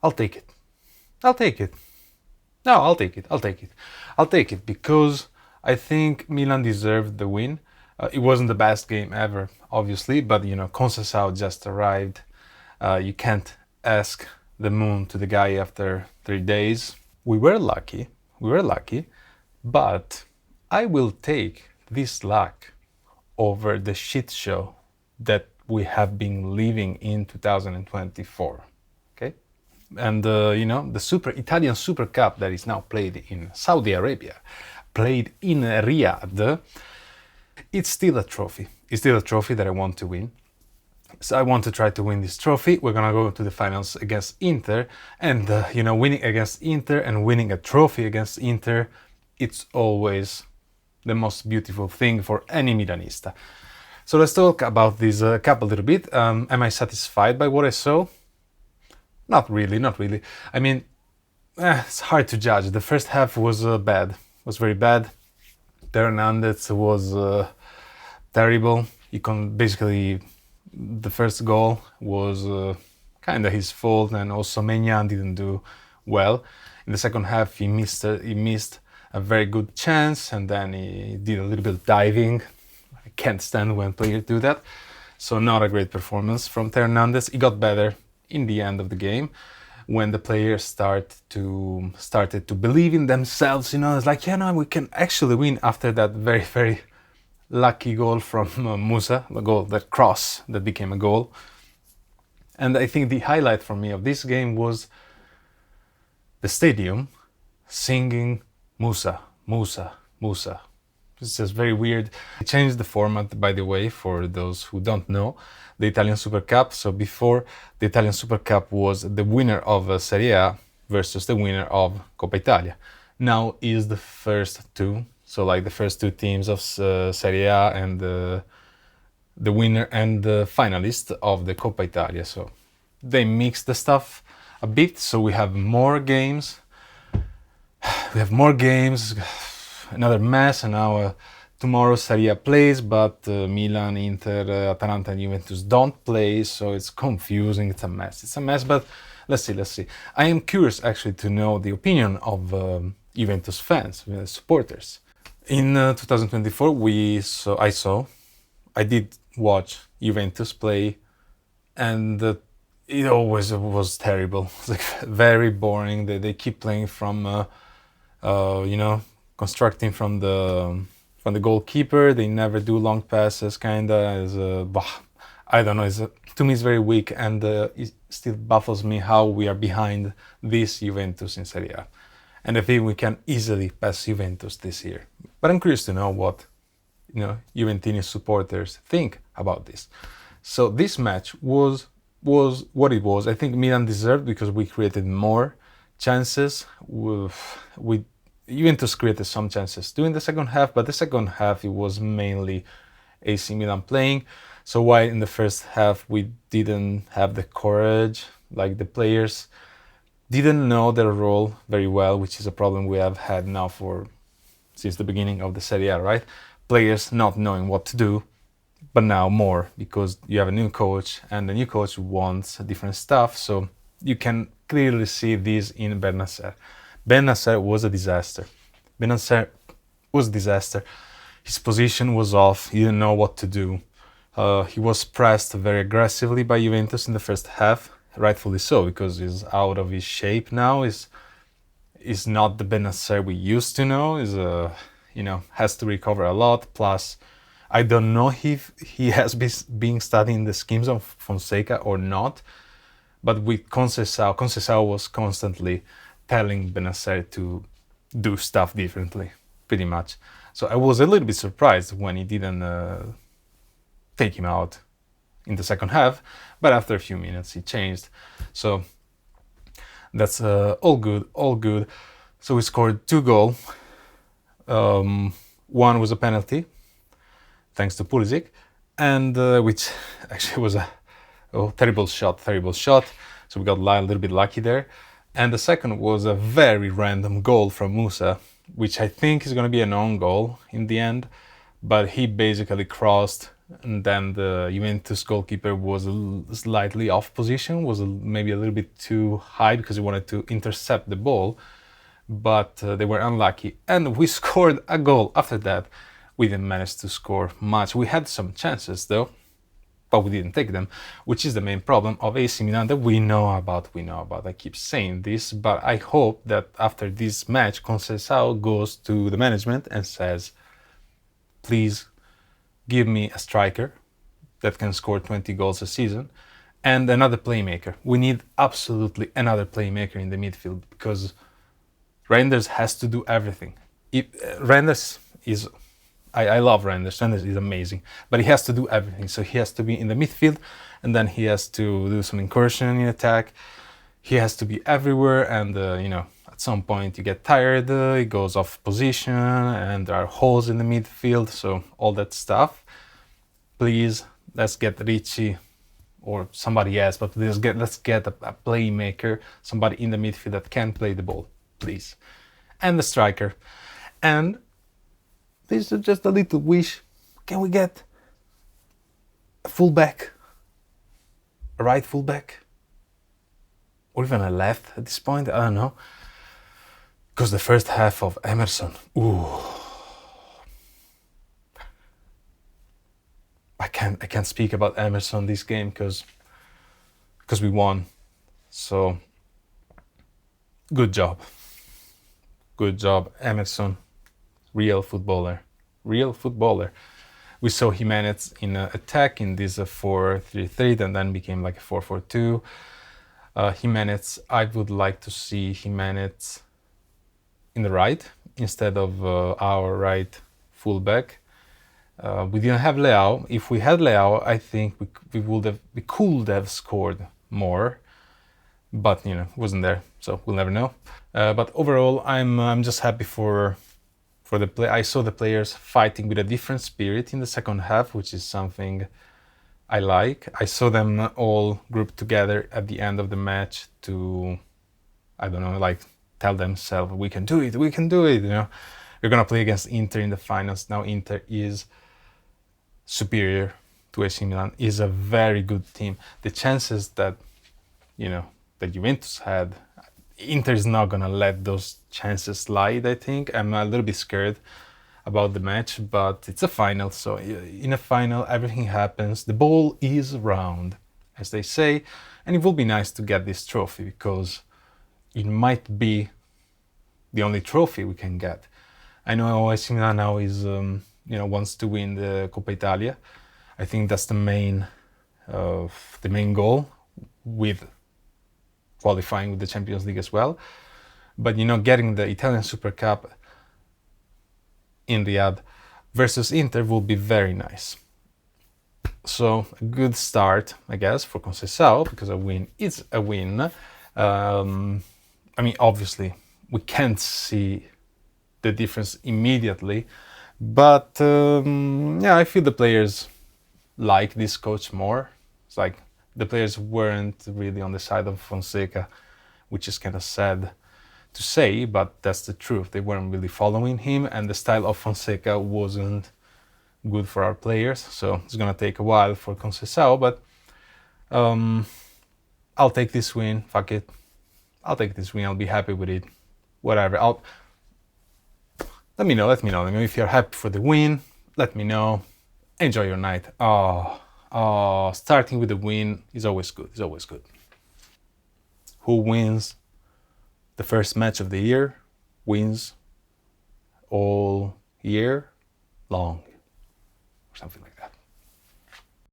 I'll take it. I'll take it. No, I'll take it. I'll take it. I'll take it because I think Milan deserved the win. It wasn't the best game ever, obviously, but Conceição just arrived. You can't ask the moon to the guy after 3 days. We were lucky. We were lucky, but I will take this luck over the shit show that we have been living in 2024. Okay, and the Italian Supercup that is now played in Saudi Arabia, played in Riyadh. It's still a trophy. It's still a trophy that I want to win. So I want to try to win this trophy. We're gonna go to the finals against Inter, and winning against Inter and winning a trophy against Inter, it's always the most beautiful thing for any Milanista. So let's talk about this cup a little bit. Am I satisfied by what I saw? Not really, not really. I mean, it's hard to judge. The first half was bad, was very bad. Hernandez was terrible. You can basically, the first goal was kind of his fault, and also Maignan didn't do well. In the second half, he missed a very good chance, and then he did a little bit of diving. I can't stand when players do that. So not a great performance from Hernandez. He got better in the end of the game when the players started to believe in themselves. It's like, we can actually win after that very, very lucky goal from Musa, the goal, that cross that became a goal. And I think the highlight for me of this game was the stadium singing Musa, Musa, Musa. It's just very weird. I changed the format, by the way, for those who don't know, the Italian Supercup. So before, the Italian Supercup was the winner of Serie A versus the winner of Coppa Italia. Now is the first two, so like the first two teams of Serie A and the winner and the finalist of the Coppa Italia. So they mix the stuff a bit, so we have more games. Another mess, and now tomorrow Serie A plays, but Milan, Inter, Atalanta and Juventus don't play, so it's confusing, it's a mess, but let's see. I am curious actually to know the opinion of Juventus fans, supporters. In 2024, I did watch Juventus play, and it always was terrible. It's like very boring. They keep playing from, constructing from the goalkeeper. They never do long passes, kinda. I don't know. To me, it's very weak, and it still baffles me how we are behind this Juventus in Serie A. And I think we can easily pass Juventus this year. But I'm curious to know what Juventini supporters think about this. So this match was what it was. I think Milan deserved because we created more chances. Juventus created some chances during the second half, but the second half it was mainly AC Milan playing. So why in the first half we didn't have the courage, like the players didn't know their role very well, which is a problem we have had now since the beginning of the Serie A, right? Players not knowing what to do, but now more because you have a new coach, and the new coach wants different stuff. So you can clearly see this in Bennacer. Bennacer was a disaster. His position was off. He didn't know what to do. He was pressed very aggressively by Juventus in the first half, rightfully so, because he's out of his shape now. Is not the Bennacer we used to know. Has to recover a lot. Plus, I don't know if he has been studying the schemes of Fonseca or not. But with Conceição was constantly telling Bennacer to do stuff differently, pretty much. So I was a little bit surprised when he didn't take him out in the second half, but after a few minutes he changed. So that's all good. So we scored 2 goals. One was a penalty, thanks to Pulisic, and which actually was a terrible shot. So we got a little bit lucky there. And the second was a very random goal from Musa, which I think is going to be an own goal in the end. But he basically crossed and then the Juventus goalkeeper was slightly off position, was maybe a little bit too high because he wanted to intercept the ball, but they were unlucky, and we scored a goal after that. We didn't manage to score much. We had some chances though, but we didn't take them, which is the main problem of AC Milan that we know about. I keep saying this, but I hope that after this match, Conceição goes to the management and says, please give me a striker that can score 20 goals a season and another playmaker. We need absolutely another playmaker in the midfield because Reinders has to do everything. Reinders is... I love Reinders. Reinders is amazing, but he has to do everything. So he has to be in the midfield, and then he has to do some incursion in attack. He has to be everywhere, and at some point you get tired. He goes off position, and there are holes in the midfield. So all that stuff. Please, let's get Ricci or somebody else, but let's get a playmaker, somebody in the midfield that can play the ball, please, and the striker. And this is just a little wish. Can we get a fullback? A right fullback? Or even a left at this point? I don't know. Because the first half of Emerson, ooh. I can't speak about Emerson this game because we won. So good job. Good job, Emerson. Real footballer. We saw Jimenez in attack in this 4-3-3 and then became like a 4-4-2. Jimenez, I would like to see Jimenez in the right instead of our right fullback. We didn't have Leao. If we had Leao, I think we could have scored more, but wasn't there, so we'll never know. But overall, I'm just happy for the play. I saw the players fighting with a different spirit in the second half, which is something I like. I saw them all grouped together at the end of the match to, I don't know, like tell themselves, we can do it. We're gonna play against Inter in the finals. Now Inter is superior to AC Milan, is a very good team. The chances that that Juventus had, Inter is not gonna let those chances slide. I think I'm a little bit scared about the match, but it's a final, so in a final everything happens. The ball is round, as they say, and it will be nice to get this trophy because it might be the only trophy we can get. I know AC Milan now is wants to win the Coppa Italia. I think that's the main goal, with qualifying with the Champions League as well. But getting the Italian Supercup in Riyadh versus Inter will be very nice. So a good start, I guess, for Conceição, because a win is a win. Obviously we can't see the difference immediately, but I feel the players like this coach more. It's like the players weren't really on the side of Fonseca, which is kind of sad to say, but that's the truth. They weren't really following him, and the style of Fonseca wasn't good for our players. So it's gonna take a while for Conceição, but I'll take this win. Fuck it, I'll take this win. I'll be happy with it. Whatever. Let me know if you're happy for the win. Let me know. Enjoy your night. Starting with the win is always good. Who wins the first match of the year wins all year long, or something like that.